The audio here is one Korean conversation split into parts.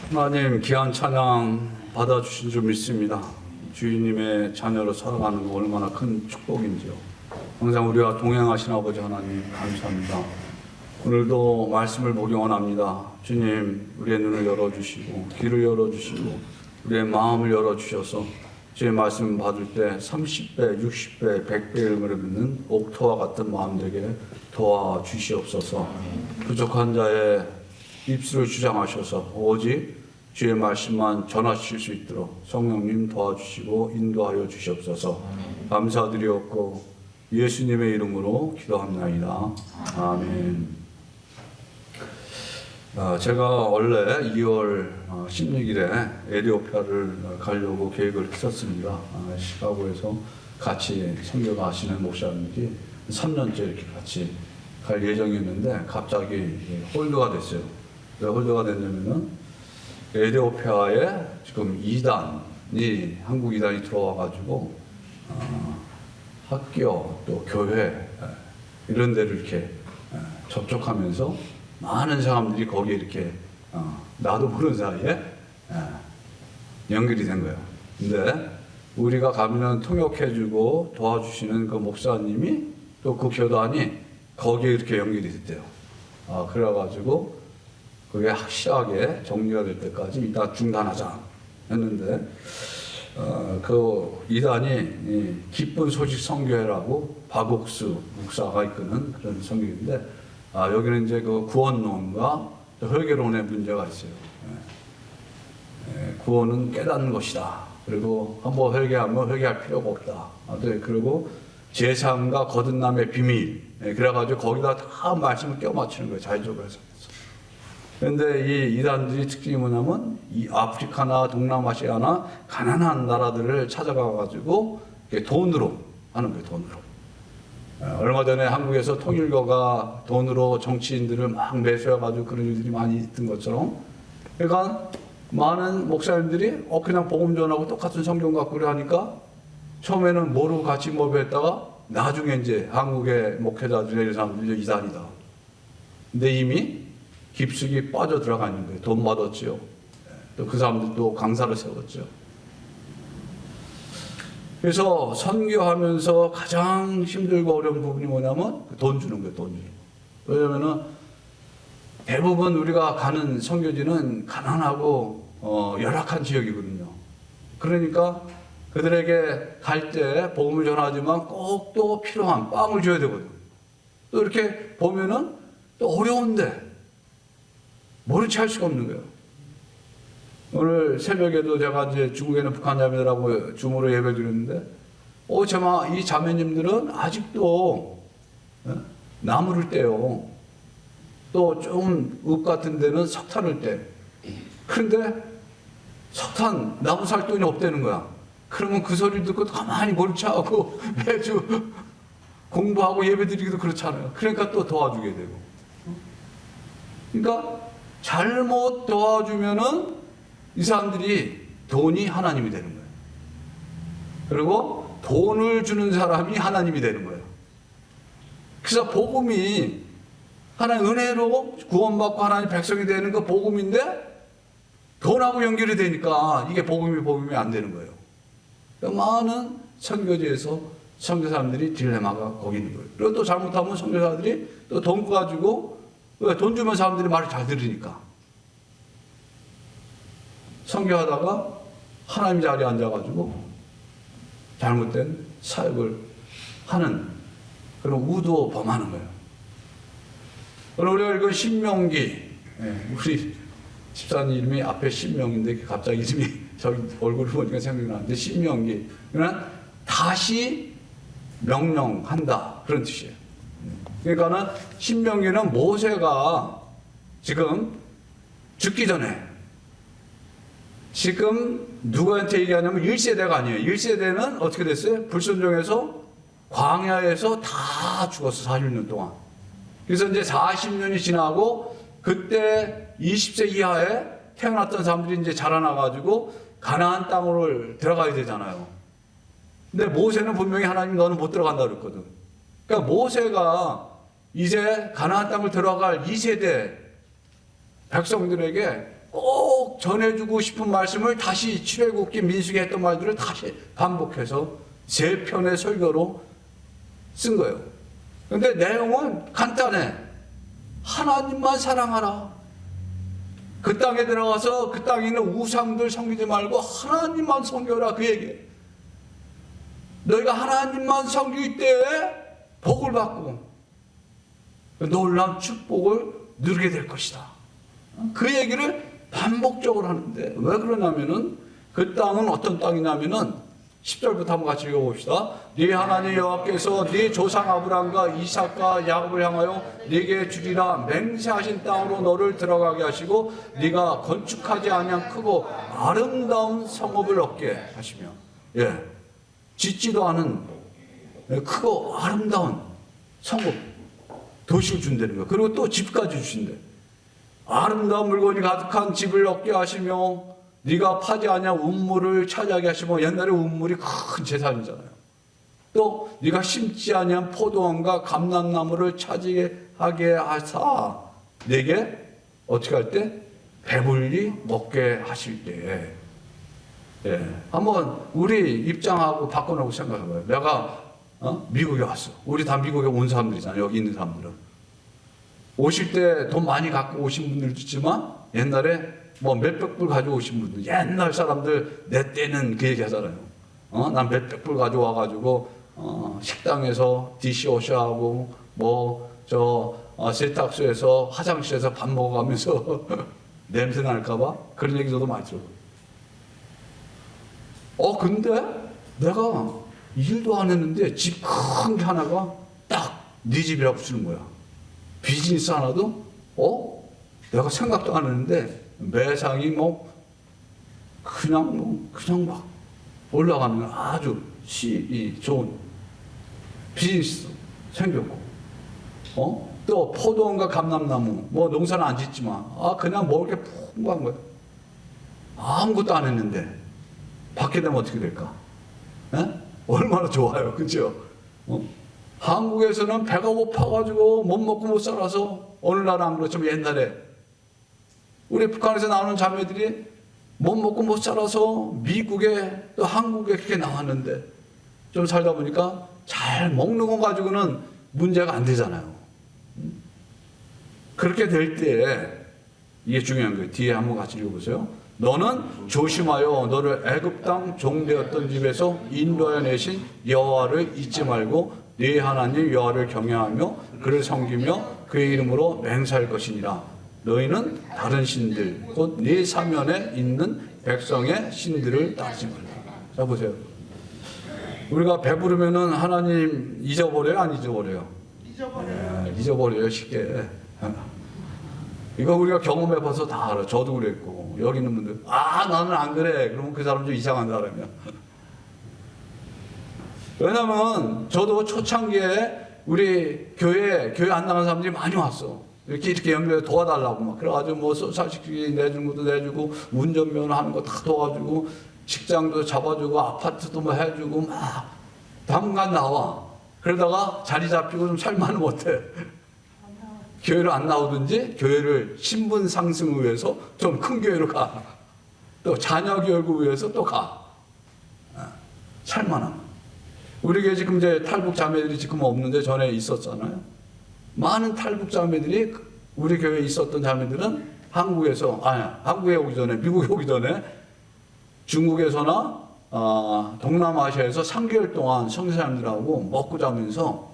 하나님 귀한 찬양 받아주신 줄 믿습니다. 주인님의 자녀로 살아가는 거 얼마나 큰 축복인지요. 항상 우리와 동행하신 아버지 하나님 감사합니다. 오늘도 말씀을 보기 원합니다. 주님, 우리의 눈을 열어주시고 귀를 열어주시고 우리의 마음을 열어주셔서 주의 말씀 받을 때 30배, 60배, 100배의 은혜를 믿는 옥토와 같은 마음 되게 도와주시옵소서. 부족한 자의 입술을 주장하셔서 오직 주의 말씀만 전하실 수 있도록 성령님 도와주시고 인도하여 주시옵소서. 감사드리옵고 예수님의 이름으로 기도합나이다. 아멘. 제가 원래 2월 16일에 에티오피아를 가려고 계획을 했었습니다. 시카고에서 같이 선교 가시는 목사님들이 3년째 이렇게 같이 갈 예정이었는데 갑자기 홀드가 됐어요. 왜 홀드가 됐냐면은 에티오피아에 지금 이단이 한국 이단이 들어와가지고 학교 또 교회 이런 데를 이렇게 접촉하면서 많은 사람들이 거기에 이렇게 나도 모르는 사이에 연결이 된 거예요. 근데 우리가 가면 통역해주고 도와주시는 그 목사님이 또 그 교단이 거기에 이렇게 연결이 됐대요. 그래가지고 그게 확실하게 정리가 될 때까지 일단 중단하자 했는데 그 이단이 기쁜 소식 선교회라고 박옥수 목사가 이끄는 그런 선교인데 여기는 이제 그 구원론과 회개론의 문제가 있어요. 구원은 깨닫는 것이다. 그리고 한번 회개하면 회개할 필요가 없다. 그리고 제3과 거듭남의 비밀. 그래가지고 거기다 다 말씀을 껴 맞추는 거예요. 자의적으로 해서. 그런데 이 이단들이 특징이 뭐냐면 이 아프리카나 동남아시아나 가난한 나라들을 찾아가가지고 돈으로 하는 거예요. 돈으로. 얼마 전에 한국에서 통일교가 돈으로 정치인들을 막 매수해가지고 그런 일들이 많이 있던 것처럼, 그러니까 많은 목사님들이 그냥 복음 전하고 똑같은 성경 갖고 그래 하니까 처음에는 모르고 같이 모여했다가 나중에 이제 한국의 목회자들이 이런 사람들이 이단이다. 근데 이미 깊숙이 빠져 들어가 있는 거예요. 돈 받았죠. 또 그 사람들도 강사를 세웠죠. 그래서 선교하면서 가장 힘들고 어려운 부분이 뭐냐면 돈 주는 거예요. 돈 주는 거. 왜냐면은 대부분 우리가 가는 선교지는 가난하고 열악한 지역이거든요. 그러니까 그들에게 갈 때 복음을 전하지만 꼭 또 필요한 빵을 줘야 되거든. 또 이렇게 보면은 또 어려운데 모른 채 할 수가 없는 거예요. 오늘 새벽에도 제가 이제 중국에는 북한 자매들하고 줌으로 예배를 드렸는데, 이 자매님들은 아직도 나무를 떼요. 또 좀 읍 같은 데는 석탄을 떼. 그런데 석탄, 나무 살 돈이 없다는 거야. 그러면 그 소리를 듣고 가만히 몰차하고 매주 공부하고 예배 드리기도 그렇잖아요. 그러니까 또 도와주게 되고. 그러니까 잘못 도와주면은 이 사람들이 돈이 하나님이 되는 거예요. 그리고 돈을 주는 사람이 하나님이 되는 거예요. 그래서 복음이 하나님 은혜로 구원받고 하나님 백성이 되는 거 복음인데 돈하고 연결이 되니까 이게 복음이 안 되는 거예요. 그러니까 많은 선교지에서 선교사람들이 딜레마가 거기 있는 거예요. 그리고 또 잘못하면 선교사들이 또 돈 가지고 돈 주면 사람들이 말을 잘 들으니까 선교하다가 하나님 자리에 앉아가지고 잘못된 사역을 하는 그런 우도 범하는 거예요. 오늘 우리가 읽은 신명기, 우리 집사님 이름이 앞에 신명인데 갑자기 이름이 저기 얼굴을 보니까 생각이 나는데 신명기, 그러니까 다시 명령한다 그런 뜻이에요. 그러니까는 신명기는 모세가 지금 죽기 전에 지금 누구한테 얘기하냐면 1세대가 아니에요. 1세대는 어떻게 됐어요? 불순종해서 광야에서 다 죽었어. 40년 동안. 그래서 이제 40년이 지나고 그때 20세 이하에 태어났던 사람들이 이제 자라나가지고 가나안 땅으로 들어가야 되잖아요. 근데 모세는 분명히 하나님 너는 못 들어간다 그랬거든. 그러니까 모세가 이제 가나안 땅을 들어갈 2세대 백성들에게 꼭 꼭 전해주고 싶은 말씀을 다시 출애굽기 민수기 했던 말들을 다시 반복해서 3편의 설교로 쓴 거예요. 근데 내용은 간단해. 하나님만 사랑하라. 그 땅에 들어가서 그 땅에 있는 우상들 섬기지 말고 하나님만 섬겨라, 그 얘기예요. 너희가 하나님만 섬길 때에 복을 받고 놀라운 축복을 누리게 될 것이다. 그 얘기를 반복적으로 하는데 왜 그러냐면은 그 땅은 어떤 땅이냐면은 10절부터 한번 같이 읽어봅시다. 네 하나님 여호와께서 네 조상 아브라함과 이삭과 야곱을 향하여 네게 주리라 맹세하신 땅으로 너를 들어가게 하시고 네가 건축하지 아니한 크고 아름다운 성읍을 얻게 하시며, 짓지도 않은 크고 아름다운 성읍, 도시를 준다는 거예요. 그리고 또 집까지 주신대. 아름다운 물건이 가득한 집을 얻게 하시며 네가 파지 아니한 운물을 차지하게 하시고, 옛날에 운물이 큰 재산이잖아요. 또 네가 심지 아니한 포도원과 감람나무를 차지하게 하사 네게 어떻게 할 때? 배불리 먹게 하실 때에. 한번 우리 입장하고 바꿔놓고 생각해봐요. 내가 미국에 왔어. 우리 다 미국에 온 사람들이잖아요. 여기 있는 사람들은. 오실 때 돈 많이 갖고 오신 분들도 있지만 옛날에 뭐 몇백 불 가지고 오신 분들, 옛날 사람들 내 때는 그 얘기 하잖아요. 난 몇백 불 가져와가지고 식당에서 디시워셔하고 세탁소에서 화장실에서 밥 먹어가면서 냄새 날까봐 그런 얘기 저도 많이 들어요. 근데 내가 일도 안 했는데 집 큰 게 하나가 딱 네 집이라고 주는 거야. 비즈니스 하나도 내가 생각도 안 했는데 매상이 그냥 막 올라가는 아주 좋은 비즈니스 생겼고, 또 포도원과 감람나무, 농사는 안 짓지만 그냥 먹을 게 풍부한 거예요. 아무것도 안 했는데 받게 되면 어떻게 될까? 얼마나 좋아요, 그죠? 한국에서는 배가 고파가지고 못 먹고 못 살아서, 오늘날은 안 그렇지만 옛날에 우리 북한에서 나오는 자매들이 못 먹고 못 살아서 미국에 또 한국에 그렇게 나왔는데 좀 살다 보니까 잘 먹는 거 가지고는 문제가 안 되잖아요. 그렇게 될 때에 이게 중요한 거예요. 뒤에 한번 같이 읽어보세요. 너는 조심하여 너를 애굽 땅 종되었던 집에서 인도하여 내신 여호와를 잊지 말고 네 하나님 여호와를 경외하며 그를 섬기며 그의 이름으로 맹세할 것이니라. 너희는 다른 신들 곧 네 사면에 있는 백성의 신들을 따르지 말라. 자 보세요. 우리가 배부르면은 하나님 잊어버려요, 안 잊어버려요? 잊어버려요, 쉽게. 이거 우리가 경험해봐서 다 알아. 저도 그랬고 여기 있는 분들 나는 안 그래. 그러면 그 사람 좀 이상한 사람이야. 왜냐면 저도 초창기에 우리 교회 안 나간 사람들이 많이 왔어. 이렇게 연결해 도와달라고 막 그래가지고 소살시키 내주는 것도 내주고 운전면허 하는 거 다 도와주고 직장도 잡아주고 아파트도 해주고 막 당분간 나와. 그러다가 자리 잡히고 좀 살만은 못해. 교회로 안 나오든지 교회를 신분 상승을 위해서 좀 큰 교회로 가. 또 자녀 교육을 위해서 또 가. 살만함. 우리 교회 지금 이제 탈북 자매들이 지금 없는데 전에 있었잖아요. 많은 탈북 자매들이 우리 교회에 있었던 자매들은 한국에 오기 전에, 미국에 오기 전에 중국에서나 동남아시아에서 3개월 동안 성교사님들하고 먹고 자면서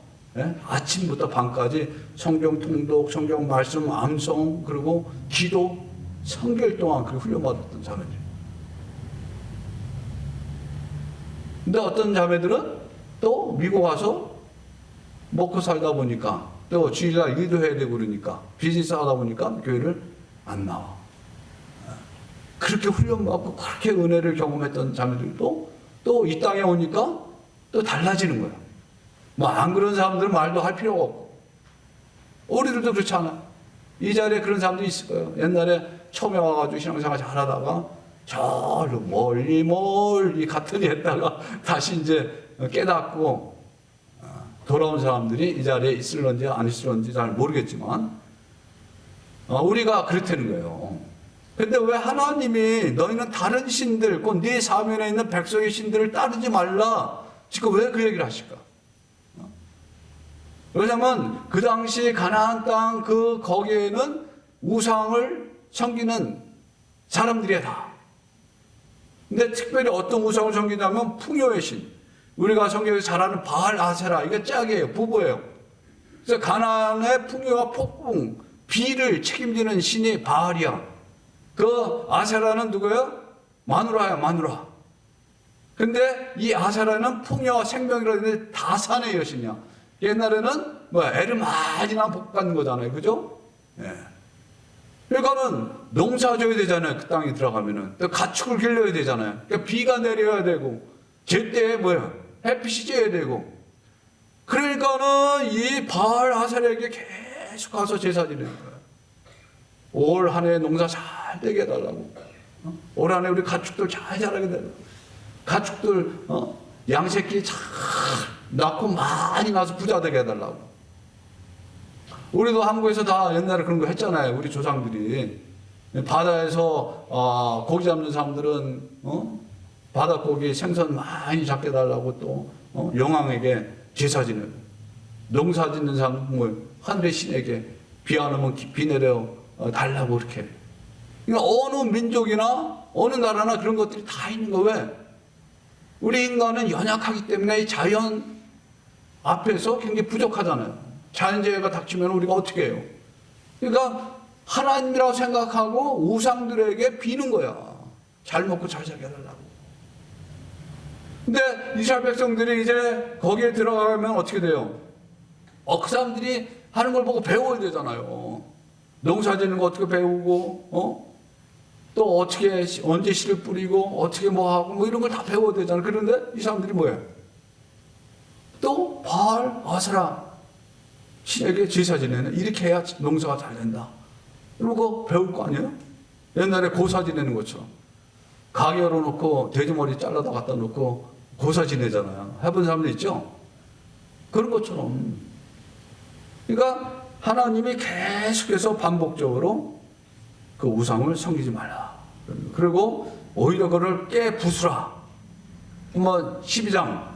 아침부터 밤까지 성경 통독, 성경 말씀, 암송, 그리고 기도 3개월 동안 그 훈련받았던 자매들. 근데 어떤 자매들은 또 미국 와서 먹고 살다 보니까 또 주일날 일도 해야 되고 그러니까 비즈니스 하다 보니까 교회를 안 나와. 그렇게 훈련받고 그렇게 은혜를 경험했던 자매들도 또 이 땅에 오니까 또 달라지는 거야. 안 그런 사람들은 말도 할 필요가 없고. 우리들도 그렇지 않아. 이 자리에 그런 사람들이 있을 거예요. 옛날에 처음에 와가지고 신앙생활 잘하다가 저로 멀리 갔더니 했다가 다시 이제 깨닫고 돌아온 사람들이 이 자리에 있을런지 안 있을런지 잘 모르겠지만 우리가 그렇다는 거예요. 근데 왜 하나님이 너희는 다른 신들, 곧 네 사면에 있는 백성의 신들을 따르지 말라, 지금 왜 그 얘기를 하실까? 왜냐면 그 당시 가나안 땅 거기에는 우상을 섬기는 사람들이야 다. 근데 특별히 어떤 우상을 섬기냐면 풍요의 신. 우리가 성경에서 잘 아는 바알 아세라, 이게 짝이에요, 부부예요. 그래서 가나안의 풍요와 폭풍, 비를 책임지는 신이 바알이야. 그 아세라는 누구예요? 마누라야, 마누라. 근데 이 아세라는 풍요와 생명이라고 했는데 다산의 여신이야. 옛날에는 애를 많이 복 받는 거잖아요, 그죠? 예. 그러니까는 농사 져야 되잖아요, 그 땅에 들어가면은. 또 가축을 길러야 되잖아요. 그러니까 비가 내려야 되고, 제때에 햇빛이 쬐야 되고. 그러니까는 이 바알 아세라에게 계속 가서 제사 지내는 거예요. 올 한 해 농사 잘 되게 해달라고. 올 한 해 우리 가축들 잘 자라게 해달라고. 가축들, 양새끼 잘 낳고 많이 나서 부자 되게 해달라고. 우리도 한국에서 다 옛날에 그런 거 했잖아요. 우리 조상들이. 바다에서 고기 잡는 사람들은 바닷고기 생선 많이 잡게 달라고 또 영왕에게 제사 지내고, 농사 짓는 사람은 하늘의 신에게 비 안 오면 비 내려 달라고 그렇게. 그러니까 어느 민족이나 어느 나라나 그런 것들이 다 있는 거. 왜? 우리 인간은 연약하기 때문에 이 자연 앞에서 굉장히 부족하잖아요. 자연재해가 닥치면 우리가 어떻게 해요? 그러니까 하나님이라고 생각하고 우상들에게 비는 거야. 잘 먹고 잘 자게 해달라고. 근데 이스라엘 백성들이 이제 거기에 들어가면 어떻게 돼요? 그 사람들이 하는 걸 보고 배워야 되잖아요. 농사 짓는 거 어떻게 배우고, 또 어떻게, 언제 씨를 뿌리고, 어떻게 뭐 하고, 이런 걸 다 배워야 되잖아요. 그런데 이 사람들이 뭐예요? 또 바알 아세라 신에게 제사 지내는, 이렇게 해야 농사가 잘 된다. 그리고 배울 거 아니에요? 옛날에 고사 지내는 것처럼. 가게 열어놓고 돼지머리 잘라다 갖다 놓고 고사 지내잖아요. 해본 사람들 있죠? 그런 것처럼. 그러니까 하나님이 계속해서 반복적으로 그 우상을 섬기지 말라. 그리고 오히려 그를 깨부수라. 12장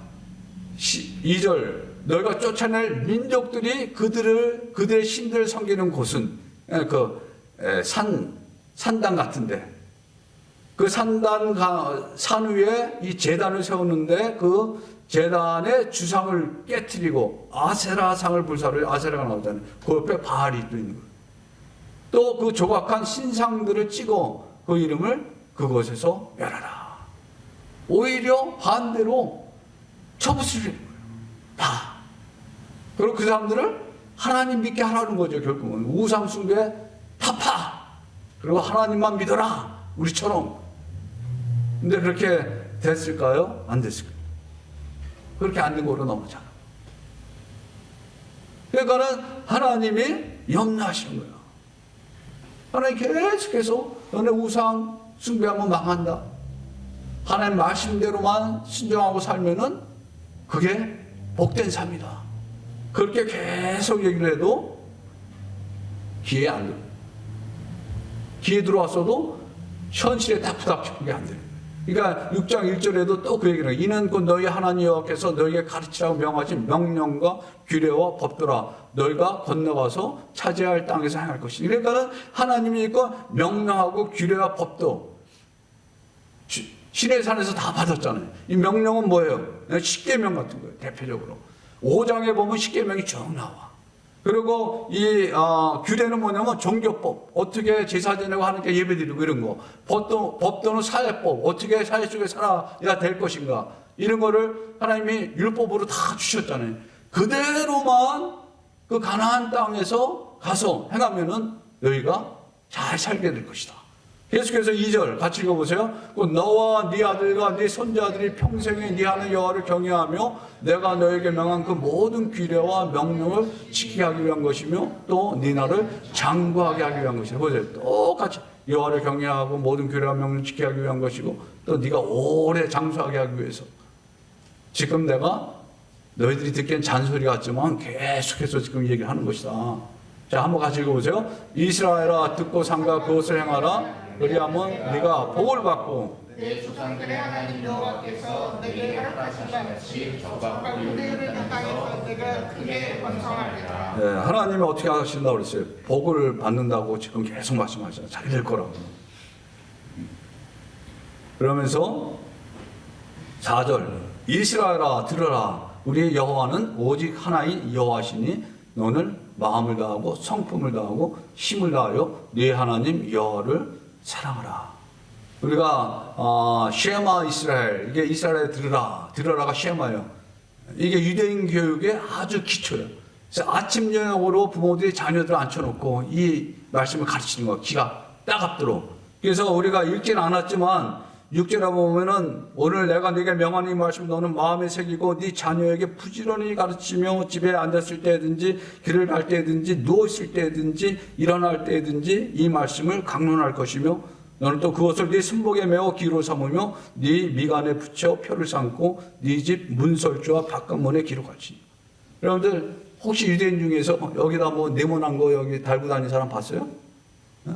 2절, 너희가 쫓아낼 민족들이 그들의 신들을 섬기는 곳은 산당 같은데, 그 산 위에 이 제단을 세웠는데 그 제단의 주상을 깨트리고 아세라상을 불사를, 아세라가 나오잖아요. 그 옆에 바알이 또 있는 거예요. 또 그 조각한 신상들을 찍어 그 이름을 그곳에서 멸하라. 오히려 반대로 쳐부수는 거예요. 다. 그리고 그 사람들을 하나님 믿게 하라는 거죠, 결국은. 우상 숭배 타파. 그리고 하나님만 믿어라. 우리처럼. 근데 그렇게 됐을까요? 안 됐을까요? 그렇게 안 된 거로 넘어잖아. 그러니까는 하나님이 염려하시는 거예요. 하나님 계속해서 너네 우상 숭배하면 망한다. 하나님 말씀대로만 순종하고 살면은 그게 복된 삶이다. 그렇게 계속 얘기를 해도 귀에 안 들어요. 귀에 들어왔어도 현실에 딱 부닥치는 게 안 돼요. 그러니까 6장 1절에도 또 그 얘기를 해요. 이는 곧 너희 하나님 여호와께서 너희에게 가르치라고 명하신 명령과 규례와 법도라. 너희가 건너가서 차지할 땅에서 행할 것이니. 그러니까 하나님이 있고 명령하고 규례와 법도 시내산에서 다 받았잖아요. 이 명령은 뭐예요? 십계명 같은 거예요. 대표적으로 5장에 보면 십계명이 쭉 나와. 그리고 이 규례는 뭐냐면 종교법, 어떻게 제사 지내고 하는 게 예배드리고 이런 거. 법도는 사회법, 어떻게 사회 속에 살아야 될 것인가, 이런 거를 하나님이 율법으로 다 주셨잖아요. 그대로만 그 가나안 땅에서 가서 행하면은 너희가 잘 살게 될 것이다. 계속해서 2절 같이 읽어보세요. 너와 네 아들과 네 손자들이 평생에 네 하나님 여호와를 경외하며 내가 너에게 명한 그 모든 규례와 명령을 지키게 하기 위한 것이며 또 네 나를 장구하게 하기 위한 것이다. 보세요. 똑같이 여호와를 경외하고 모든 규례와 명령을 지키게 하기 위한 것이고 또 네가 오래 장수하게 하기 위해서. 지금 내가 너희들이 듣기엔 잔소리 같지만 계속해서 지금 얘기를 하는 것이다. 자, 한번 같이 읽어보세요. 이스라엘아 듣고 삼가 그것을 행하라. 그리하면 네가 복을 받고 내 조상들의 하나님 여호와께서 내게 허락하신 바 같이 적과 유대인을 땅에서 내가 크게 번성하리라. 네, 하나님이 어떻게 하신다고 그랬어요? 복을 받는다고 지금 계속 말씀하시잖아요. 잘 될 거라고. 그러면서 4절 이스라엘아 들으라 우리 여호와는 오직 하나인 여호와시니 너는 마음을 다하고 성품을 다하고 힘을 다하여 네 하나님 여호와를 사랑하라. 우리가 쉐마 이스라엘, 이게 이스라엘에 들으라가 쉐마예요. 이게 유대인 교육의 아주 기초예요. 그래서 아침 저녁으로 부모들이 자녀들 앉혀놓고 이 말씀을 가르치는 거예요. 귀가 따갑도록. 그래서 우리가 읽지는 않았지만 6절에 보면은 오늘 내가 네게 명하는 이 말씀 너는 마음에 새기고 네 자녀에게 부지런히 가르치며 집에 앉았을 때든지 길을 갈 때든지 누웠을 때든지 일어날 때든지 이 말씀을 강론할 것이며 너는 또 그것을 네 손목에 메어 기로 삼으며 네 미간에 붙여 표를 삼고 네 집 문설주와 바깥문에 기록하지. 여러분들 혹시 유대인 중에서 여기다 뭐 네모난 거 여기 달고 다니는 사람 봤어요?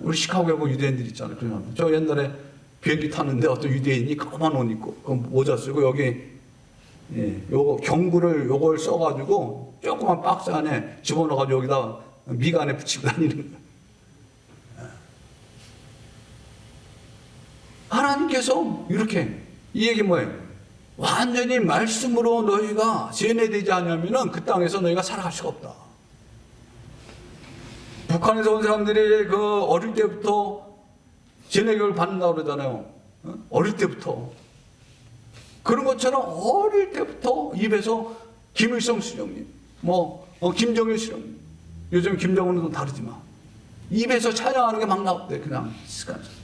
우리 시카고에 보면 유대인들 있잖아요. 저 옛날에 비행기 탔는데 어떤 유대인이 까만 옷 입고 모자 쓰고 여기 요거 경구를 요걸 써가지고 조그만 박스 안에 집어넣어가지고 여기다 미간에 붙이고 다니는 거예요. 하나님께서 이렇게 이 얘기 뭐예요? 완전히 말씀으로 너희가 세뇌되지 않으면은 그 땅에서 너희가 살아갈 수가 없다. 북한에서 온 사람들이 그 어릴 때부터 세뇌교육을 받는다고 그러잖아요. 어릴 때부터. 그런 것처럼 어릴 때부터 입에서 김일성 수령님, 김정일 수령님, 요즘 김정은은 좀 다르지만 입에서 찬양하는 게 막 나왔대. 그냥 습관적으로.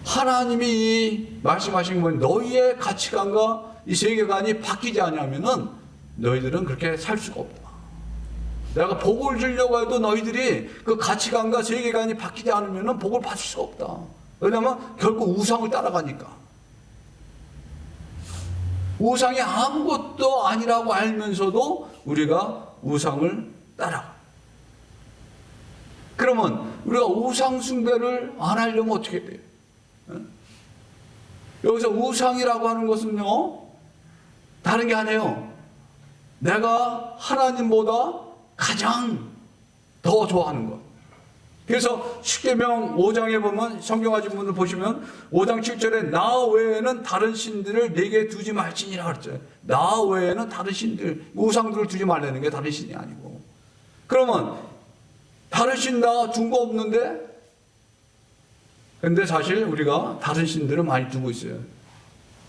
하나님이 이 말씀하신 건 너희의 가치관과 이 세계관이 바뀌지 않으면은 너희들은 그렇게 살 수가 없다. 내가 복을 주려고 해도 너희들이 그 가치관과 세계관이 바뀌지 않으면은 복을 받을 수가 없다. 왜냐면 결국 우상을 따라가니까. 우상이 아무것도 아니라고 알면서도 우리가 우상을 따라가. 그러면 우리가 우상 숭배를 안 하려면 어떻게 돼요? 여기서 우상이라고 하는 것은요, 다른 게 아니에요. 내가 하나님보다 가장 더 좋아하는 것. 그래서 십계명 5장에 보면, 성경 가진 분들 보시면 5장 7절에 나 외에는 다른 신들을 내게 두지 말지니라 그랬죠. 나 외에는 다른 신들, 우상들을 두지 말라는 게 다른 신이 아니고. 그러면 다른 신 나 둔 거 없는데? 근데 사실 우리가 다른 신들을 많이 두고 있어요.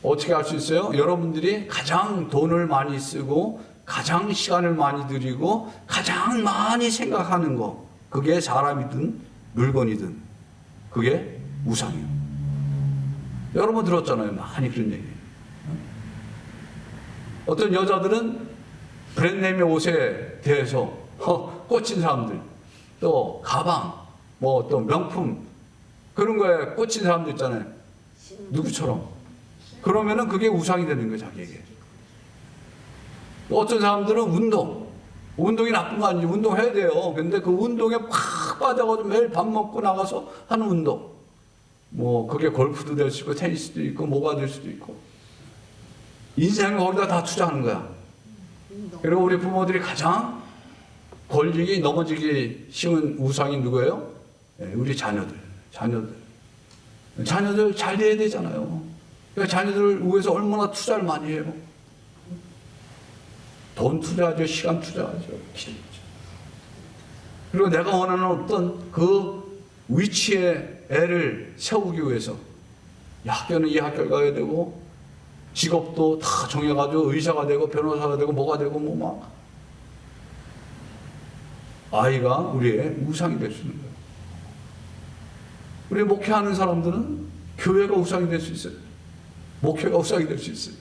어떻게 할 수 있어요? 여러분들이 가장 돈을 많이 쓰고 가장 시간을 많이 들이고 가장 많이 생각하는 거, 그게 사람이든 물건이든 그게 우상이에요. 여러분 들었잖아요. 많이 그런 얘기. 어떤 여자들은 브랜드네임의 옷에 대해서 꽂힌 사람들, 또 가방, 또 명품 그런 거에 꽂힌 사람도 있잖아요. 누구처럼. 그러면은 그게 우상이 되는 거예요, 자기에게. 어떤 사람들은 운동이 나쁜 거 아니지. 운동해야 돼요. 근데 그 운동에 팍 빠져가지고 매일 밥 먹고 나가서 하는 운동. 그게 골프도 될 수 있고, 테니스도 있고, 뭐가 될 수도 있고. 인생을 거기다 다 투자하는 거야. 그리고 우리 부모들이 가장 걸리기, 넘어지기 쉬운 우상이 누구예요? 우리 자녀들 잘 돼야 되잖아요. 그러니까 자녀들을 위해서 얼마나 투자를 많이 해요. 돈 투자하죠, 시간 투자하죠, 그리고 내가 원하는 어떤 그 위치에 애를 세우기 위해서 학교는 이 학교를 가야 되고 직업도 다 정해가지고 의사가 되고 변호사가 되고 뭐가 되고 아이가 우리의 우상이 될 수 있는 거예요. 우리 목회하는 사람들은 교회가 우상이 될 수 있어요. 목회가 우상이 될 수 있어요.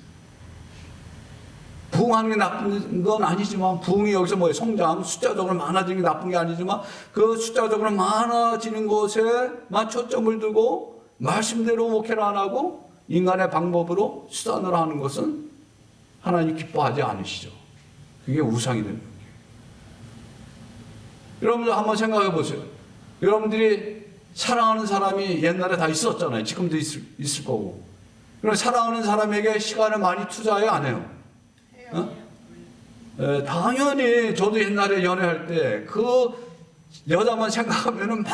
부흥하는 게 나쁜 건 아니지만, 부흥이 여기서 성장, 숫자적으로 많아지는 게 나쁜 게 아니지만, 그 숫자적으로 많아지는 것에만 초점을 두고 말씀대로 목회를 안 하고 인간의 방법으로 수단으로 하는 것은 하나님 기뻐하지 않으시죠. 그게 우상이 되는 거예요. 여러분들 한번 생각해 보세요. 여러분들이 사랑하는 사람이 옛날에 다 있었잖아요. 지금도 있을 거고. 그럼 사랑하는 사람에게 시간을 많이 투자해요, 안 해요? 당연히 저도 옛날에 연애할 때 그 여자만 생각하면은 막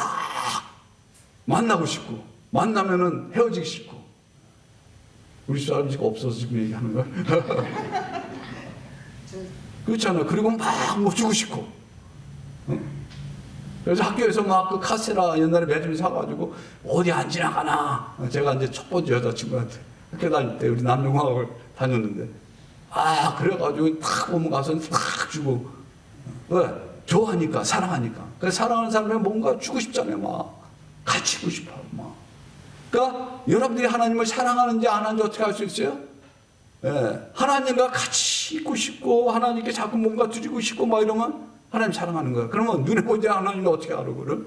만나고 싶고, 만나면은 헤어지기 싫고. 우리 사람이 없어서 지금 얘기하는 거야. 그렇잖아요. 그리고 막 못 주고 싶고. 그래서 학교에서 막 그 카세라 옛날에 매점 사가지고 어디 안 지나가나. 제가 이제 첫 번째 여자친구한테 학교 다닐 때 우리 남녀공학을 다녔는데, 그래가지고 탁 보면 가서 탁 주고. 왜? 좋아하니까, 사랑하니까. 그래서 사랑하는 사람이 뭔가 주고 싶잖아요, 막. 같이 있고 싶어, 막. 그러니까 여러분들이 하나님을 사랑하는지 안 하는지 어떻게 알 수 있어요? 하나님과 같이 있고 싶고, 하나님께 자꾸 뭔가 드리고 싶고, 막 이러면 하나님 사랑하는 거야. 그러면 눈에 보지 하나님을 어떻게 알아, 그걸?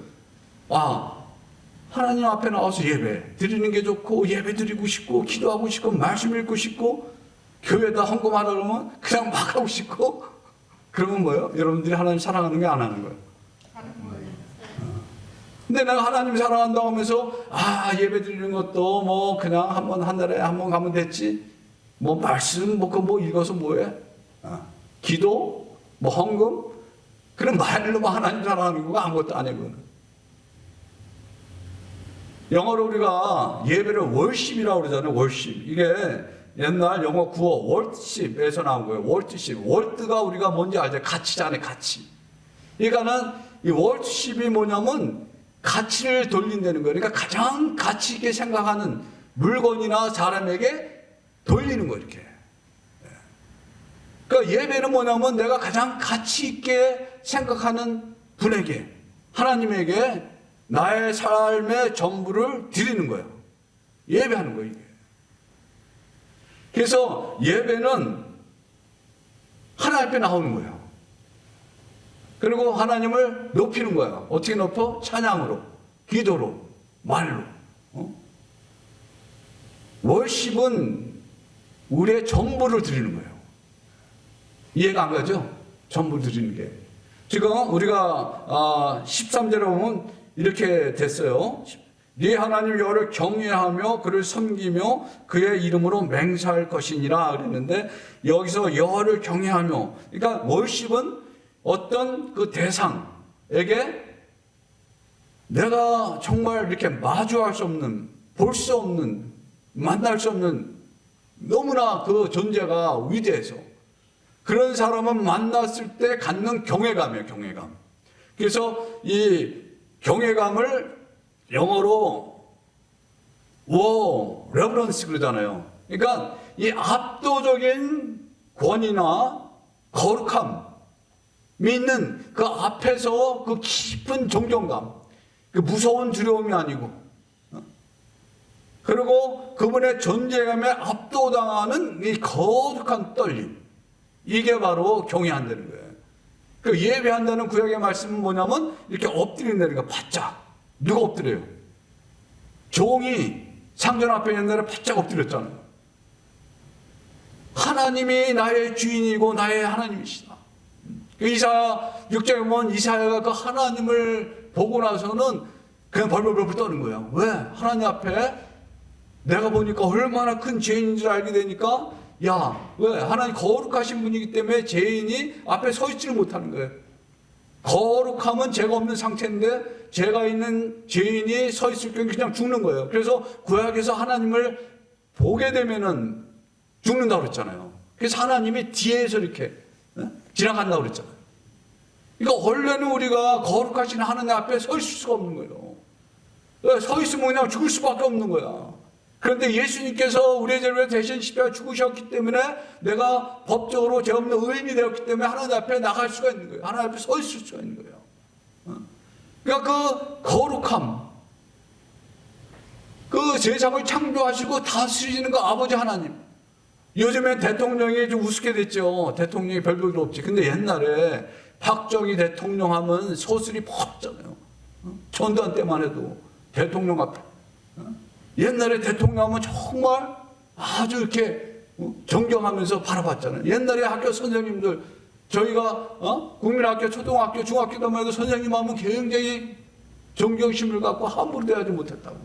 하나님 앞에 나와서 예배 드리는 게 좋고, 예배 드리고 싶고, 기도하고 싶고, 말씀 읽고 싶고, 교회에다 헌금하라 그러면 그냥 막 하고 싶고, 그러면 뭐예요? 여러분들이 하나님 사랑하는 게 안 하는 거예요. 근데 내가 하나님 사랑한다고 하면서, 예배 드리는 것도 뭐 그냥 한 달에 한 번 가면 됐지. 뭐 말씀, 뭐 읽어서 뭐해? 기도, 뭐 헌금, 그런 말로만 하나님 사랑하는 거 아무것도 아니고. 영어로 우리가 예배를 월십이라고 그러잖아요. 월십. 이게 옛날 영어 구어 월십에서 나온 거예요. 월십. 월드가 우리가 뭔지 알죠? 가치잖아요. 가치. 그러니까는 이 월십이 뭐냐면 가치를 돌린다는 거예요. 그러니까 가장 가치 있게 생각하는 물건이나 사람에게 돌리는 거예요. 이렇게. 그러니까 예배는 뭐냐면 내가 가장 가치 있게 생각하는 분에게, 하나님에게 나의 삶의 전부를 드리는 거예요. 예배하는 거예요, 이게. 그래서 예배는 하나님 앞에 나오는 거예요. 그리고 하나님을 높이는 거예요. 어떻게 높여? 찬양으로, 기도로, 말로. 월십은 우리의 전부를 드리는 거예요. 이해가 안 가죠? 전부 드리는 게. 지금 우리가 13절에 보면 이렇게 됐어요. 네 하나님 여호와를 경외하며 그를 섬기며 그의 이름으로 맹세할 것이니라 그랬는데, 여기서 여호와를 경외하며, 그러니까 월십은 어떤 그 대상에게 내가 정말 이렇게 마주할 수 없는, 볼 수 없는, 만날 수 없는 너무나 그 존재가 위대해서 그런 사람은 만났을 때 갖는 경외감이에요, 경외감. 그래서 이 경외감을 영어로 레버런스 그러잖아요. 그러니까 이 압도적인 권위나 거룩함이 있는 그 앞에서 그 깊은 존경감, 그 무서운 두려움이 아니고, 그리고 그분의 존재감에 압도당하는 이 거룩한 떨림, 이게 바로 경외한다는 거예요. 그 예배한다는 구약의 말씀은 뭐냐면 이렇게 엎드린다는 거예요. 바짝. 누가 엎드려요? 종이 상전 앞에 옛날에 바짝 엎드렸잖아요. 하나님이 나의 주인이고 나의 하나님이시다. 이사야 6장에 보면 이사야가 그 하나님을 보고 나서는 그냥 벌벌벌 떠는 거예요. 왜? 하나님 앞에 내가 보니까 얼마나 큰 죄인인 줄 알게 되니까, 왜? 하나님 거룩하신 분이기 때문에 죄인이 앞에 서 있지를 못하는 거예요. 거룩함은 죄가 없는 상태인데 죄가 있는 죄인이 서 있을 경우 그냥 죽는 거예요. 그래서 구약에서 하나님을 보게 되면은 죽는다고 그랬잖아요. 그래서 하나님이 뒤에서 이렇게 지나간다고 그랬잖아요. 그러니까 원래는 우리가 거룩하신 하나님 앞에 서 있을 수가 없는 거예요. 서 있으면 그냥 죽을 수밖에 없는 거야. 그런데 예수님께서 우리의 죄를 위해 대신 십자가에 죽으셨기 때문에 내가 법적으로 죄 없는 의인이 되었기 때문에 하나님 앞에 나갈 수가 있는 거예요. 하나님 앞에 서 있을 수가 있는 거예요. 그러니까 그 거룩함, 그 세상을 창조하시고 다스리시는 그 아버지 하나님. 요즘엔 대통령이 좀 우습게 됐죠. 대통령이 별볼도 없지. 근데 옛날에 박정희 대통령 하면 소설이 퍼졌잖아요. 전두환 때만 해도 대통령 앞에. 옛날에 대통령 하면 정말 아주 이렇게 존경하면서 바라봤잖아요. 옛날에 학교 선생님들, 저희가 국민학교, 초등학교, 중학교 때만 해도 선생님 하면 굉장히 존경심을 갖고 함부로 대하지 못했다고.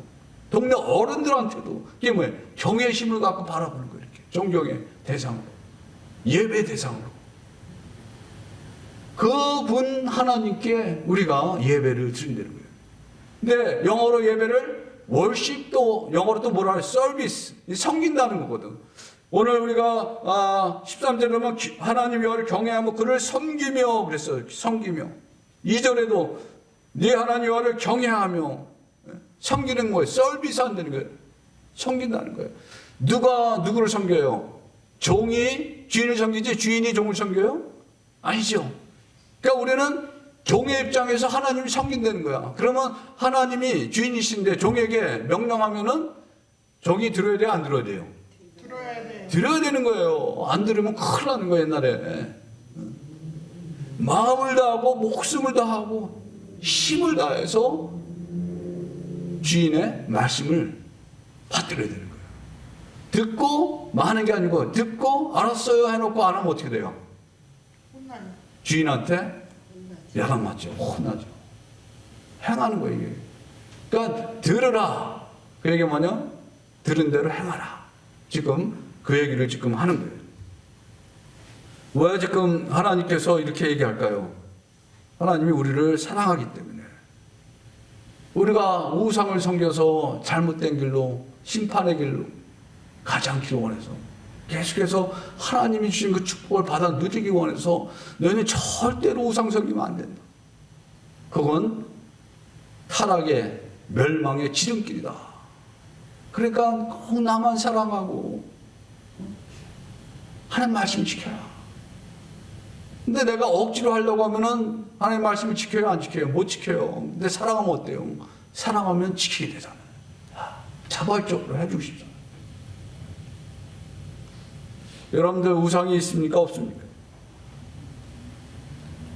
동네 어른들한테도 이게 뭐예요? 경외심을 갖고 바라보는 거예요. 이렇게 존경의 대상으로, 예배 대상으로. 그분 하나님께 우리가 예배를 드린다는 거예요. 근데 영어로 예배를 월십도 영어로 또 뭐라 해요? 서비스, 섬긴다는 거거든. 오늘 우리가 13절에 보면 하나님 여호와를 경외하며 그를 섬기며 그랬어요. 섬기며. 2절에도 네 하나님 여호와를 경외하며 섬기는 거예요. 서비스 한다는 거예요. 섬긴다는 거예요. 누가 누구를 섬겨요? 종이 주인을 섬기지 주인이 종을 섬겨요? 아니죠. 그러니까 우리는 종의 입장에서 하나님을 섬긴다는 거야. 그러면 하나님이 주인이신데 종에게 명령하면은 종이 들어야 돼요? 안 들어야 돼요? 들어야 돼. 들어야 되는 거예요. 안 들으면 큰일 나는 거예요, 옛날에. 마음을 다하고 목숨을 다하고 힘을 다해서 주인의 말씀을 받들어야 되는 거예요. 듣고 마는 게 아니고 듣고 알았어요 해놓고 안 하면 어떻게 돼요? 혼나요. 주인한테 야단 맞죠. 혼나죠. 행하는 거예요, 이게. 그러니까 들으라. 그 얘기 뭐냐? 들은 대로 행하라. 지금 그 얘기를 지금 하는 거예요. 왜 지금 하나님께서 이렇게 얘기할까요? 하나님이 우리를 사랑하기 때문에. 우리가 우상을 섬겨서 잘못된 길로, 심판의 길로 가지 않기를 원해서 계속해서 하나님이 주신 그 축복을 받아 누리기 원해서 너희는 절대로 우상 섬기면 안 된다. 그건 타락의 멸망의 지름길이다. 그러니까 꼭 나만 사랑하고 하나님 말씀 지켜라. 근데 내가 억지로 하려고 하면은 하나님 말씀을 지켜요, 안 지켜요? 못 지켜요. 근데 사랑하면 어때요? 사랑하면 지키게 되잖아요. 자발적으로 해주고 싶잖아요. 여러분들 우상이 있습니까? 없습니까?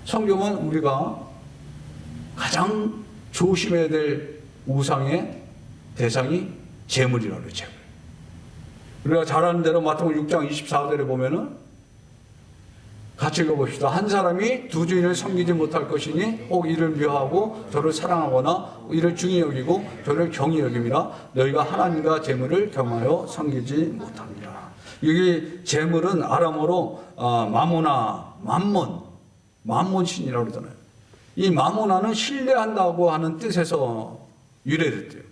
성경은 우리가 가장 조심해야 될 우상의 대상이 재물이라고 해요. 재물. 우리가 잘 아는 대로 마태복음 6장 24절에 보면은 같이 읽어봅시다. 한 사람이 두 주인을 섬기지 못할 것이니 혹 이를 미워하고 저를 사랑하거나 이를 중히 여기고 저를 경히 여김이라 너희가 하나님과 재물을 겸하여 섬기지 못합니다. 여기 재물은 아람어로 마모나, 만몬신이라고 그러잖아요. 이 마모나는 신뢰한다고 하는 뜻에서 유래됐대요.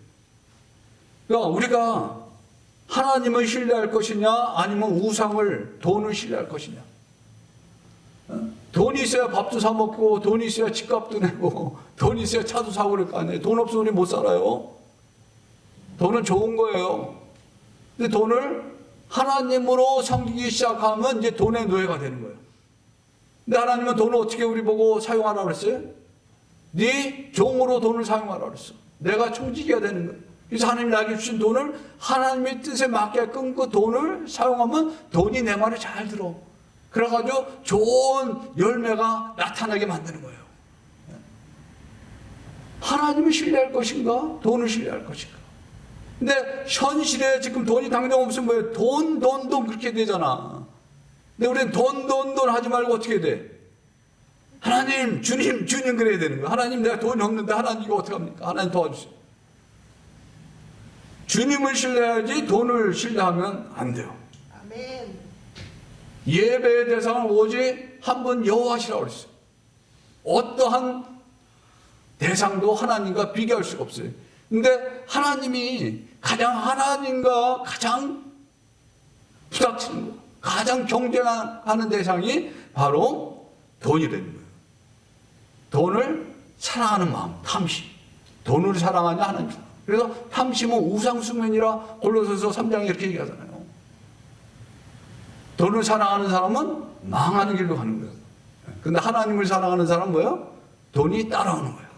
그러니까 우리가 하나님을 신뢰할 것이냐 아니면 우상을, 돈을 신뢰할 것이냐. 돈이 있어야 밥도 사 먹고 돈이 있어야 집값도 내고 돈이 있어야 차도 사고 그럴 거 아니에요. 돈 없으면 우리 못 살아요. 돈은 좋은 거예요. 근데 돈을 하나님으로 섬기기 시작하면 이제 돈의 노예가 되는 거예요. 근데 하나님은 돈을 어떻게 우리 보고 사용하라고 그랬어요? 네 종으로 돈을 사용하라고 그랬어. 내가 총지기가 되는 거예요. 그래서 하나님이 나에게 주신 돈을 하나님의 뜻에 맞게끔 그 돈을 사용하면 돈이 내 말을 잘 들어. 그래가지고 좋은 열매가 나타나게 만드는 거예요. 하나님을 신뢰할 것인가? 돈을 신뢰할 것인가? 근데 현실에 지금 돈이 당장 없으면 뭐예요? 돈 그렇게 되잖아. 근데 우리는 돈 하지 말고 어떻게 돼? 하나님, 주님 그래야 되는 거야. 하나님 내가 돈이 없는데 하나님 이거 어떻게 합니까? 하나님 도와주세요. 주님을 신뢰해야지 돈을 신뢰하면 안 돼요. 아멘. 예배의 대상은 오직 한 분 여호와시라고 그랬어요. 어떠한 대상도 하나님과 비교할 수가 없어요. 근데 하나님이 하나님과 가장 부닥치는 거, 가장 경쟁하는 대상이 바로 돈이 되는 거예요. 돈을 사랑하는 마음, 탐심. 돈을 사랑하냐 하나님 사랑. 그래서 탐심은 우상숭배니라 골로새서 3장에 이렇게 얘기하잖아요. 돈을 사랑하는 사람은 망하는 길로 가는 거예요. 근데 하나님을 사랑하는 사람은 뭐예요? 돈이 따라오는 거예요.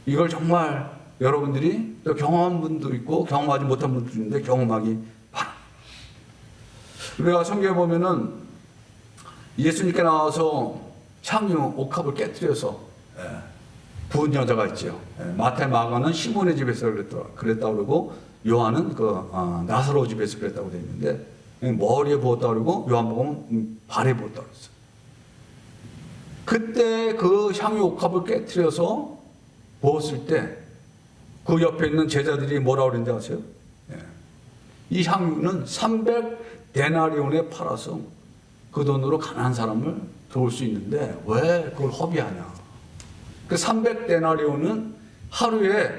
이걸 정말 여러분들이 또 경험한 분도 있고 경험하지 못한 분도 있는데 경험하기 바랍니다. 우리가 성경에 보면은 예수님께 나와서 향유 옥합을 깨뜨려서 부은 여자가 있죠. 마태, 마가는 시몬의 집에서 그랬다 그러고 요한은 나사로 집에서 그랬다고 되어 있는데 머리에 부었다 그러고 요한복음은 발에 부었다 그랬어요. 그때 그 향유 옥합을 깨뜨려서 부었을 때 그 옆에 있는 제자들이 뭐라고 그랬는지 아세요? 예. 이 향유는 300데나리온에 팔아서 그 돈으로 가난한 사람을 도울 수 있는데 왜 그걸 허비하냐. 그 300데나리온은 하루에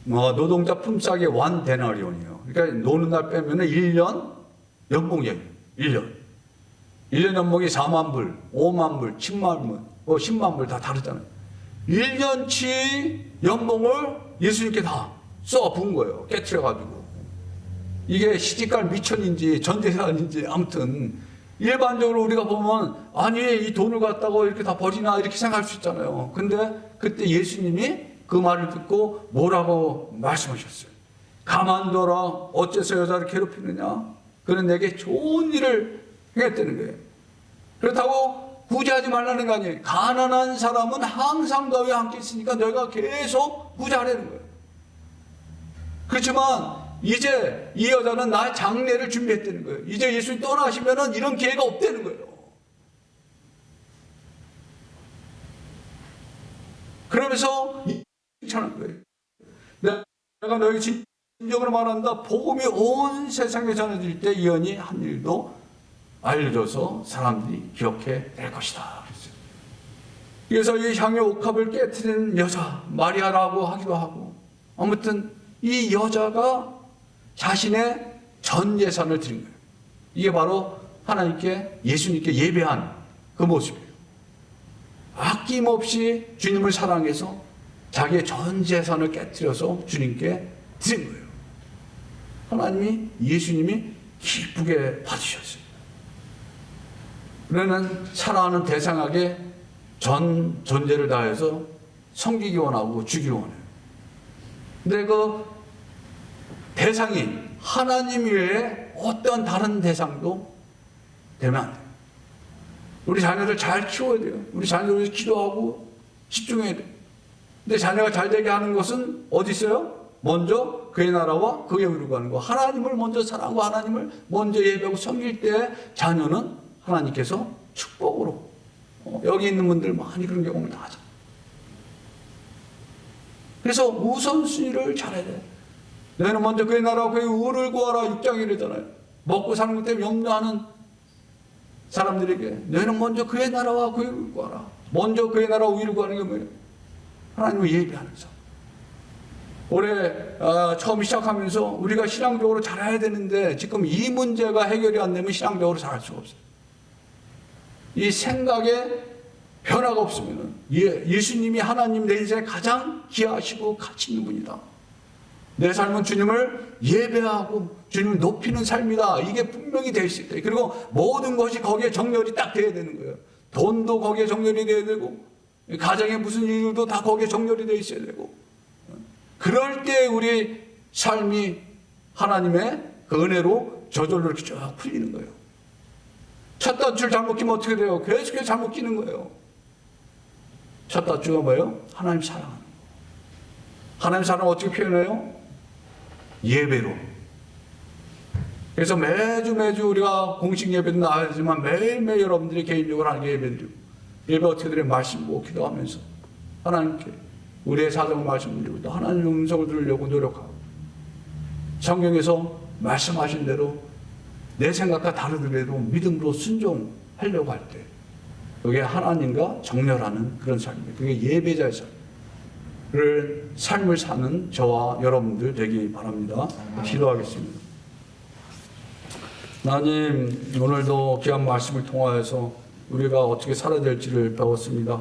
노동자 품삯의 1데나리온이에요. 그러니까 노는 날 빼면 1년 연봉이에요. 1년 연봉이 4만 불, 5만 불, 10만 불, 10만 불 다 다르잖아요. 1년치 연봉을 예수님께 다 써 부은 거예요. 깨트려가지고. 이게 시집갈 미천인지 전재산인지 아무튼 일반적으로 우리가 보면 아니 이 돈을 갖다가 이렇게 다 버리나 이렇게 생각할 수 있잖아요. 근데 그때 예수님이 그 말을 듣고 뭐라고 말씀하셨어요? 가만둬라. 어째서 여자를 괴롭히느냐? 그는 내게 좋은 일을 행했다는 거예요. 그렇다고 부자하지 말라는 거 아니에요. 가난한 사람은 항상 너희와 함께 있으니까 너희가 계속 부자하라는 거예요. 그렇지만 이제 이 여자는 나의 장례를 준비했다는 거예요. 이제 예수님 떠나시면은 이런 기회가 없다는 거예요. 그러면서 칭찬한 거예요. 내가 너에게 진정으로 말한다. 복음이 온 세상에 전해질 때 이언이 한 일도 알려줘서 사람들이 기억해 낼 것이다. 그래서 이 향유 옥합을 깨트린 여자 마리아라고 하기도 하고 아무튼 이 여자가 자신의 전 재산을 드린 거예요. 이게 바로 하나님께 예수님께 예배한 그 모습이에요. 아낌없이 주님을 사랑해서 자기의 전 재산을 깨트려서 주님께 드린 거예요. 하나님이 예수님이 기쁘게 받으셨어요. 우리는 사랑하는 대상에게 전 존재를 다해서 섬기기 원하고 주기 원해요. 근데 그 대상이 하나님 외에 어떤 다른 대상도 되면 안 돼요. 우리 자녀들 잘 키워야 돼요. 우리 자녀들 위해서 기도하고 집중해야 돼요. 근데 자녀가 잘 되게 하는 것은 어디 있어요? 먼저 그의 나라와 그의 의를 구하는 거. 하나님을 먼저 사랑하고 하나님을 먼저 예배하고 섬길 때 자녀는 하나님께서 축복으로 여기 있는 분들 많이 그런 경험을 다 하죠. 그래서 우선순위를 잘해야 돼요. 너희는 먼저 그의 나라와 그의 의를 구하라 6장이래잖아요. 먹고 사는 것 때문에 염려하는 사람들에게 너희는 먼저 그의 나라와 그의 의를 구하라. 먼저 그의 나라와 의를 구하는 게 뭐예요? 하나님을 예배하는 것. 올해 처음 시작하면서 우리가 신앙적으로 잘해야 되는데 지금 이 문제가 해결이 안 되면 신앙적으로 잘할 수가 없어요. 이 생각에 변화가 없으면 예수님이 하나님 내 인생에 가장 귀하시고 가치 있는 분이다. 내 삶은 주님을 예배하고 주님을 높이는 삶이다. 이게 분명히 될 수 있다. 그리고 모든 것이 거기에 정렬이 딱 돼야 되는 거예요. 돈도 거기에 정렬이 돼야 되고 가정의 무슨 일도 다 거기에 정렬이 되어 있어야 되고 그럴 때 우리 삶이 하나님의 그 은혜로 저절로 이렇게 쭉 풀리는 거예요. 첫 단추를 잘못 끼면 어떻게 돼요? 계속해서 잘못 끼는 거예요. 첫 단추가 뭐예요? 하나님 사랑하는 거. 하나님 사랑을 어떻게 표현해요? 예배로. 그래서 매주 우리가 공식 예배도 나가지만 매일매일 여러분들이 개인적으로 하나님께 예배드리고 예배 어떻게 드려요? 말씀 보고 기도하면서 하나님께 우리의 사정을 말씀드리고 또 하나님의 음성을 들으려고 노력하고 성경에서 말씀하신 대로 내 생각과 다르더라도 믿음으로 순종하려고 할 때 그게 하나님과 정렬하는 그런 삶이에요. 그게 예배자의 삶을 삶을 사는 저와 여러분들 되기 바랍니다. 기도하겠습니다. 하나님 오늘도 귀한 말씀을 통하여서 우리가 어떻게 살아야 될지를 배웠습니다.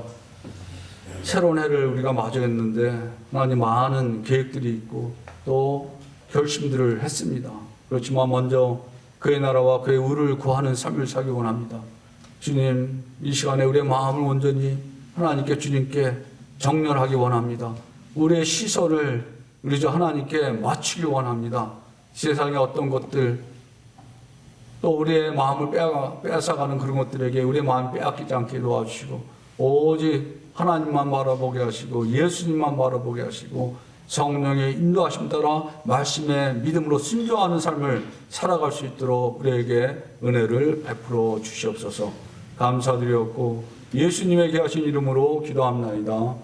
새로운 해를 우리가 맞이했는데 하나님 많은 계획들이 있고 또 결심들을 했습니다. 그렇지만 먼저 그의 나라와 그의 의를 구하는 삶을 살기 원합니다. 주님 이 시간에 우리의 마음을 온전히 하나님께 주님께 정렬하기 원합니다. 우리의 시선을 우리 저 하나님께 맞추기 원합니다. 세상의 어떤 것들 또 우리의 마음을 빼앗아가는 그런 것들에게 우리의 마음을 빼앗기지 않게 도와주시고 오직 하나님만 바라보게 하시고 예수님만 바라보게 하시고 성령의 인도하심 따라 말씀에 믿음으로 순종하는 삶을 살아갈 수 있도록 우리에게 은혜를 베풀어 주시옵소서. 감사드렸고 예수님의 귀하신 이름으로 기도합나이다.